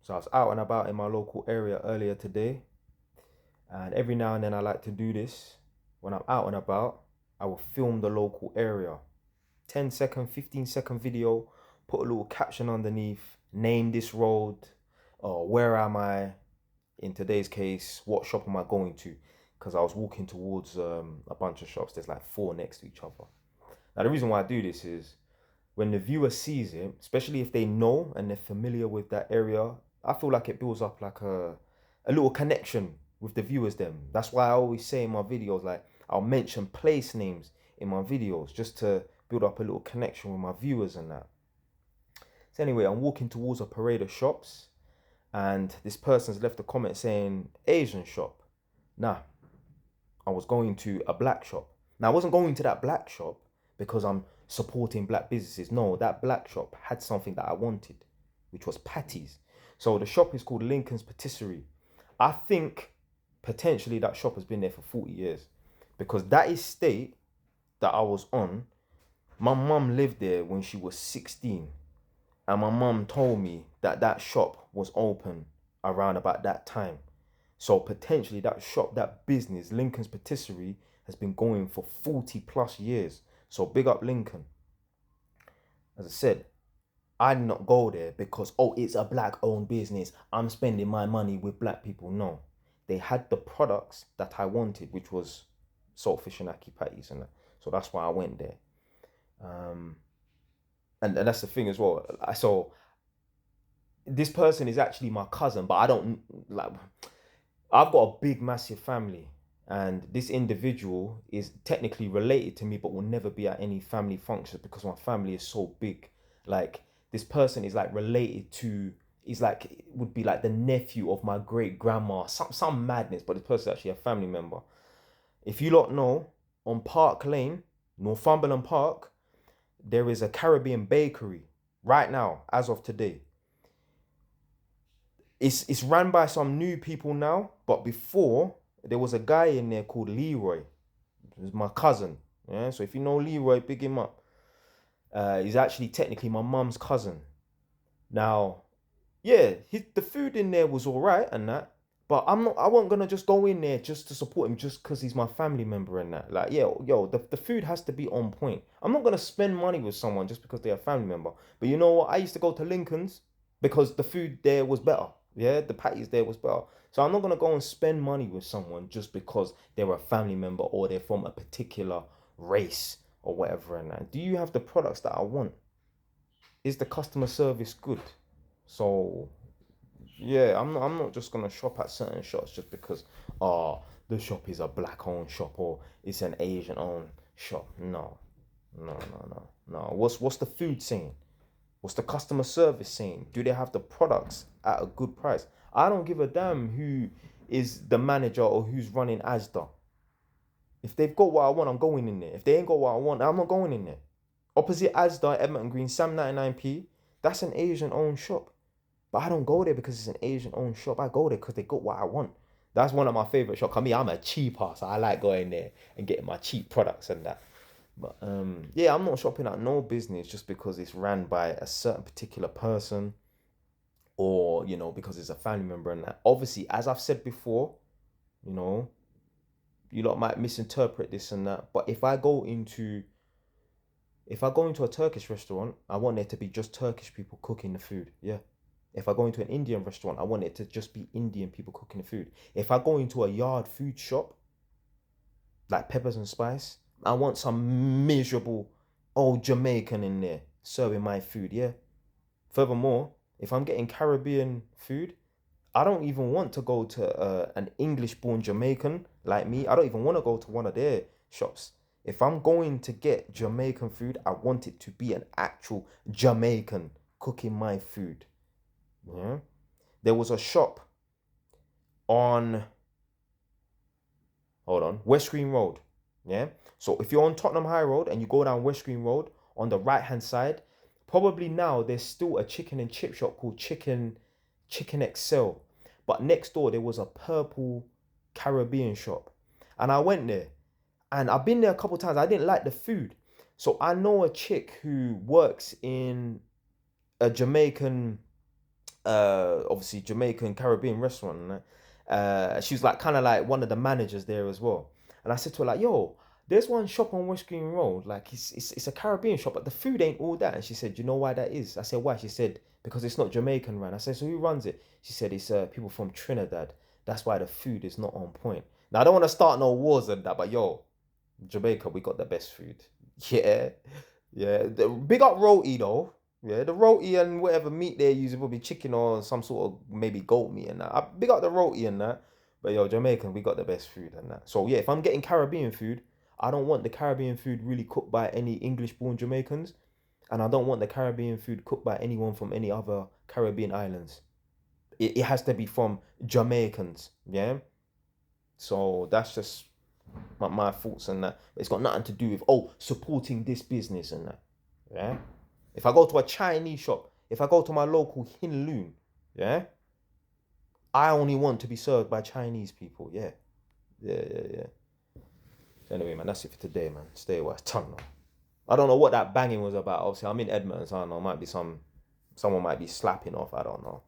So I was out and about in my local area earlier today, and every now and then I like to do this. When I'm out and about, I will film the local area. 10-second, 15-second video, put a little caption underneath, name this road, or where am I? In today's case, what shop am I going to? Because I was walking towards a bunch of shops. There's like four next to each other. Now, the reason why I do this is when the viewer sees it, especially if they know and they're familiar with that area, I feel like it builds up like a little connection with the viewers then. That's why I always say in my videos, like I'll mention place names in my videos just to build up a little connection with my viewers and that. So anyway, I'm walking towards a parade of shops and this person's left a comment saying Asian shop. Nah, I was going to a black shop. Now I wasn't going to that black shop because I'm supporting black businesses. No, that black shop had something that I wanted, which was patties. So the shop is called Lincoln's Patisserie. I think potentially that shop has been there for 40 years because that estate that I was on, my mum lived there when she was 16. And my mum told me that that shop was open around about that time. So potentially that shop, that business, Lincoln's Patisserie, has been going for 40 plus years. So big up Lincoln. As I said, I did not go there because, oh, it's a black owned business. I'm spending my money with black people. No. They had the products that I wanted, which was saltfish and ackee patties and that. So that's why I went there. And that's the thing as well. So this person is actually my cousin, but I don't like. I've got a big, massive family, and this individual is technically related to me, but will never be at any family functions because my family is so big. Like this person is like related to. He's like would be like the nephew of my great grandma. Some madness, but this person is actually a family member. If you lot know, on Park Lane, Northumberland Park, there is a Caribbean bakery right now, as of today. It's run by some new people now, but before there was a guy in there called Leroy. He's my cousin. Yeah, so if you know Leroy, big him up. He's actually technically my mum's cousin. Now, yeah, the food in there was all right and that, but I wasn't gonna just go in there just to support him just because he's my family member and that. Like, yeah, yo, the food has to be on point. I'm not gonna spend money with someone just because they're a family member. But you know what? I used to go to Lincoln's because the food there was better. Yeah, the patties there was better. So I'm not gonna go and spend money with someone just because they're a family member or they're from a particular race or whatever and that. Do you have the products that I want? Is the customer service good? So yeah, I'm not just gonna shop at certain shops just because the shop is a black owned shop or it's an Asian owned shop. No. No, no, no, no. What's the food saying? What's the customer service saying? Do they have the products at a good price? I don't give a damn who is the manager or who's running Asda. If they've got what I want, I'm going in there. If they ain't got what I want, I'm not going in there. Opposite Asda, Edmonton Green, Sam 99p, that's an Asian owned shop. But I don't go there because it's an Asian owned shop. I go there because they got what I want. That's one of my favorite shops. I mean, I'm a cheaper, so I like going there and getting my cheap products and that. But yeah, I'm not shopping at no business just because it's ran by a certain particular person or, because it's a family member and that. Obviously, as I've said before, you know, you lot might misinterpret this and that. But if I go into a Turkish restaurant, I want there to be just Turkish people cooking the food. Yeah. If I go into an Indian restaurant, I want it to just be Indian people cooking the food. If I go into a yard food shop, like Peppers and Spice, I want some miserable old Jamaican in there serving my food, yeah? Furthermore, if I'm getting Caribbean food, I don't even want to go to an English born Jamaican like me. I don't even want to go to one of their shops. If I'm going to get Jamaican food, I want it to be an actual Jamaican cooking my food. Yeah. There was a shop on, hold on, West Green Road. Yeah. So if you're on Tottenham High Road and you go down West Green Road on the right hand side, probably now there's still a chicken and chip shop called Chicken Excel. But next door there was a purple Caribbean shop. And I went there and I've been there a couple of times. I didn't like the food. So I know a chick who works in a Jamaican obviously Jamaican Caribbean restaurant. And she was like kind of like one of the managers there as well. And I said to her like, yo, there's one shop on West Green Road, like it's a Caribbean shop, but the food ain't all that. And she said, you know why that is? I said, why? She said, because it's not Jamaican run. I said, so who runs it? She said, it's people from Trinidad. That's why the food is not on point. Now I don't want to start no wars and that, but yo, Jamaica, we got the best food. Yeah, yeah. Big up roti though. Yeah, the roti and whatever meat they're using will be chicken or some sort of maybe goat meat and that. I big up the roti and that. But yo, Jamaican, we got the best food and that. So yeah, if I'm getting Caribbean food, I don't want the Caribbean food really cooked by any English-born Jamaicans, and I don't want the Caribbean food cooked by anyone from any other Caribbean islands. It has to be from Jamaicans. Yeah. So that's just my thoughts on that. It's got nothing to do with supporting this business and that. Yeah. If I go to a Chinese shop, if I go to my local Hin Loon, yeah, I only want to be served by Chinese people. Yeah. Yeah. So anyway, man, that's it for today, man. Stay away. Tongue. I don't know what that banging was about. Obviously, I'm in Edmonton, so I don't know. Might be someone might be slapping off. I don't know.